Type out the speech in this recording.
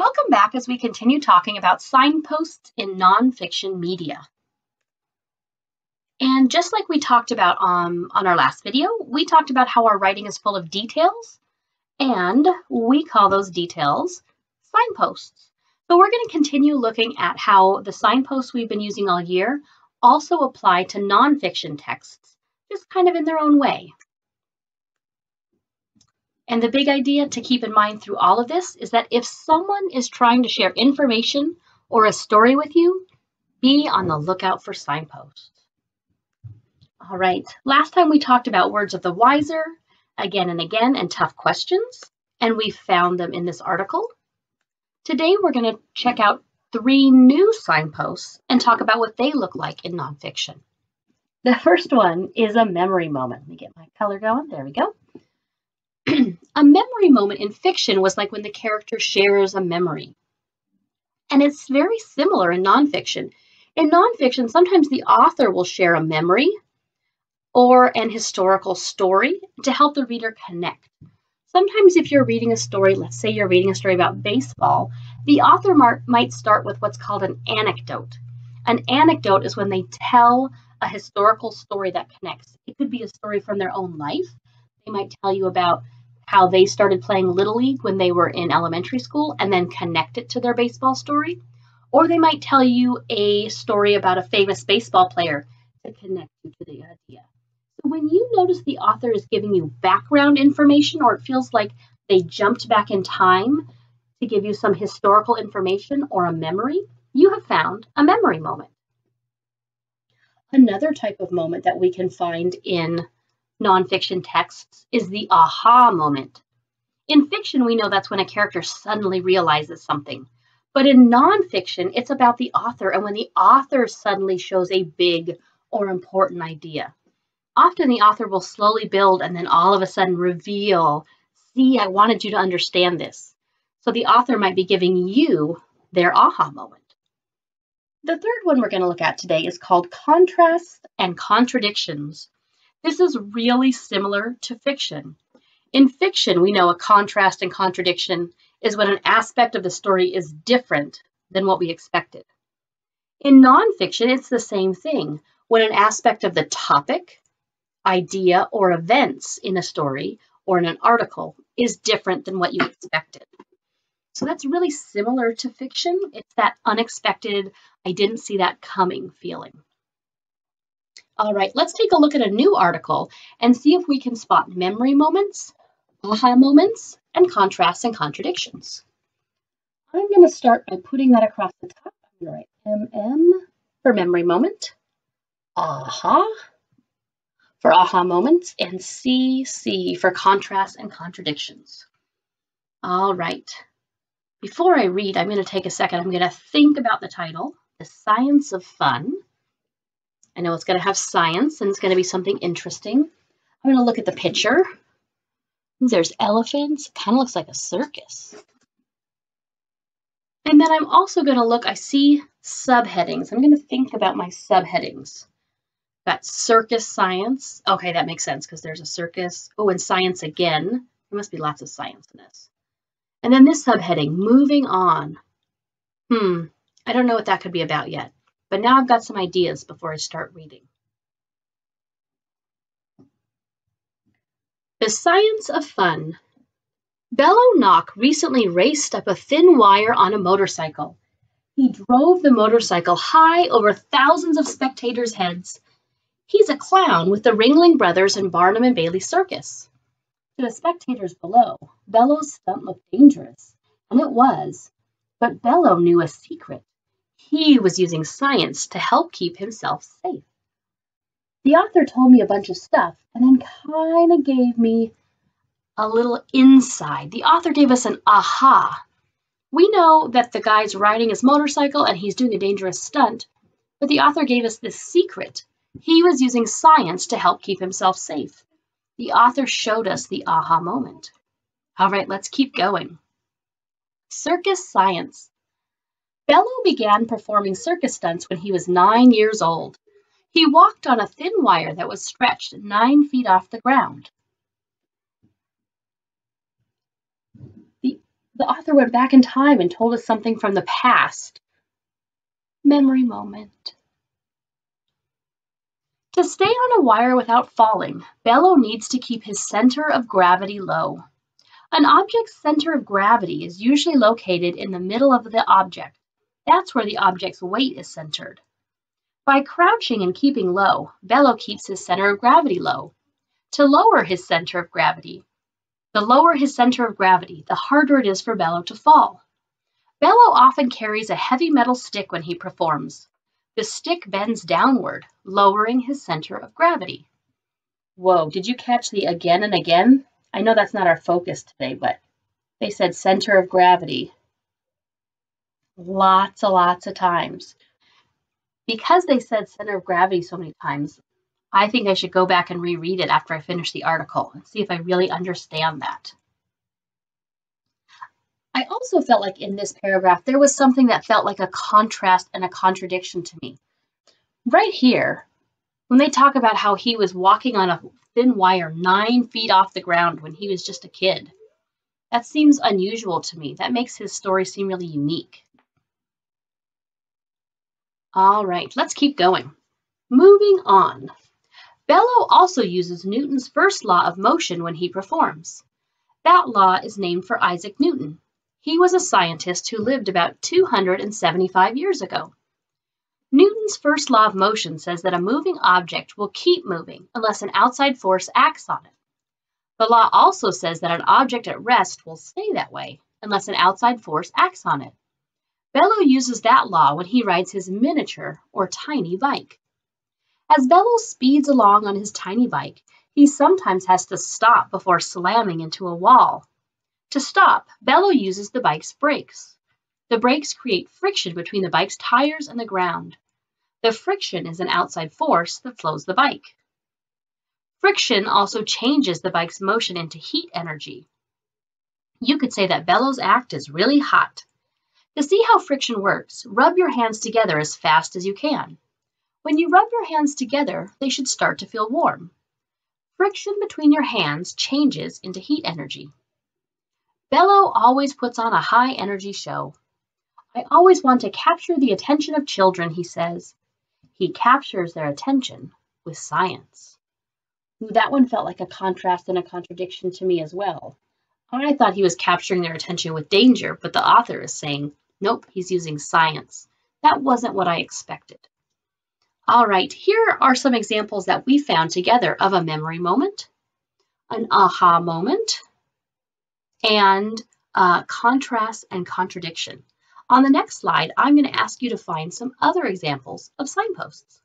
Welcome back as we continue talking about signposts in nonfiction media. And just like we talked about on our last video, we talked about how our writing is full of details, and we call those details signposts. So we're going to continue looking at how the signposts we've been using all year also apply to nonfiction texts, just kind of in their own way. And the big idea to keep in mind through all of this is that if someone is trying to share information or a story with you, be on the lookout for signposts. All right, last time we talked about words of the wiser again and again and tough questions, and we found them in this article. Today we're going to check out 3 new signposts and talk about what they look like in nonfiction. The first one is a memory moment. Let me get my color going. There we go. A memory moment in fiction was like when the character shares a memory. And it's very similar in nonfiction. In nonfiction, sometimes the author will share a memory or an historical story to help the reader connect. Sometimes if you're reading a story, let's say you're reading a story about baseball, the author might start with what's called an anecdote. An anecdote is when they tell a historical story that connects. It could be a story from their own life. They might tell you about how they started playing Little League when they were in elementary school and then connect it to their baseball story. Or they might tell you a story about a famous baseball player to connect you to the idea. So when you notice the author is giving you background information, or it feels like they jumped back in time to give you some historical information or a memory, you have found a memory moment. Another type of moment that we can find in nonfiction texts is the aha moment. In fiction, we know that's when a character suddenly realizes something. But in nonfiction, it's about the author and when the author suddenly shows a big or important idea. Often the author will slowly build and then all of a sudden reveal, see, I wanted you to understand this. So the author might be giving you their aha moment. The third one we're going to look at today is called Contrasts and Contradictions. This is really similar to fiction. In fiction, we know a contrast and contradiction is when an aspect of the story is different than what we expected. In nonfiction, it's the same thing. When an aspect of the topic, idea, or events in a story or in an article is different than what you expected. So that's really similar to fiction. It's that unexpected, I didn't see that coming feeling. All right, let's take a look at a new article and see if we can spot memory moments, aha moments, and contrasts and contradictions. I'm going to start by putting that across the top. I'm going to write MM for memory moment, aha for aha moments, and CC for contrasts and contradictions. All right, before I read, I'm going to take a second. I'm going to think about the title, The Science of Fun. I know it's going to have science and it's going to be something interesting. I'm going to look at the picture. There's elephants. It kind of looks like a circus. And then I'm also going to look, I see subheadings. I'm going to think about my subheadings. Got Circus Science. Okay, that makes sense because there's a circus. Oh, and science again. There must be lots of science in this. And then this subheading, moving on. I don't know what that could be about yet. But now I've got some ideas before I start reading. The Science of Fun. Bello Knock recently raced up a thin wire on a motorcycle. He drove the motorcycle high over thousands of spectators' heads. He's a clown with the Ringling Brothers and Barnum and Bailey Circus. To the spectators below, Bello's stunt looked dangerous, and it was. But Bello knew a secret. He was using science to help keep himself safe. The author told me a bunch of stuff and then kind of gave me a little inside. The author gave us an aha. We know that the guy's riding his motorcycle and he's doing a dangerous stunt, but the author gave us this secret. He was using science to help keep himself safe. The author showed us the aha moment. All right, let's keep going. Circus Science. Bello began performing circus stunts when he was 9 years old. He walked on a thin wire that was stretched 9 feet off the ground. The author went back in time and told us something from the past. Memory moment. To stay on a wire without falling, Bello needs to keep his center of gravity low. An object's center of gravity is usually located in the middle of the object. That's where the object's weight is centered. By crouching and keeping low, Bello keeps his center of gravity low. To lower his center of gravity, the lower his center of gravity, the harder it is for Bello to fall. Bello often carries a heavy metal stick when he performs. The stick bends downward, lowering his center of gravity. Whoa, did you catch the again and again? I know that's not our focus today, but they said center of gravity lots of times. Because they said center of gravity so many times, I think I should go back and reread it after I finish the article and see if I really understand that. I also felt like in this paragraph, there was something that felt like a contrast and a contradiction to me. Right here, when they talk about how he was walking on a thin wire 9 feet off the ground when he was just a kid, that seems unusual to me. That makes his story seem really unique. All right, let's keep going. Moving on. Bello also uses Newton's first law of motion when he performs. That law is named for Isaac Newton. He was a scientist who lived about 275 years ago. Newton's first law of motion says that a moving object will keep moving unless an outside force acts on it. The law also says that an object at rest will stay that way unless an outside force acts on it. Bello uses that law when he rides his miniature or tiny bike. As Bello speeds along on his tiny bike, he sometimes has to stop before slamming into a wall. To stop, Bello uses the bike's brakes. The brakes create friction between the bike's tires and the ground. The friction is an outside force that flows the bike. Friction also changes the bike's motion into heat energy. You could say that Bello's act is really hot. To see how friction works, rub your hands together as fast as you can. When you rub your hands together, they should start to feel warm. Friction between your hands changes into heat energy. Bello always puts on a high-energy show. I always want to capture the attention of children, he says. He captures their attention with science. Ooh, that one felt like a contrast and a contradiction to me as well. I thought he was capturing their attention with danger, but the author is saying, nope, he's using science. That wasn't what I expected. All right, here are some examples that we found together of a memory moment, an aha moment, and contrast and contradiction. On the next slide, I'm going to ask you to find some other examples of signposts.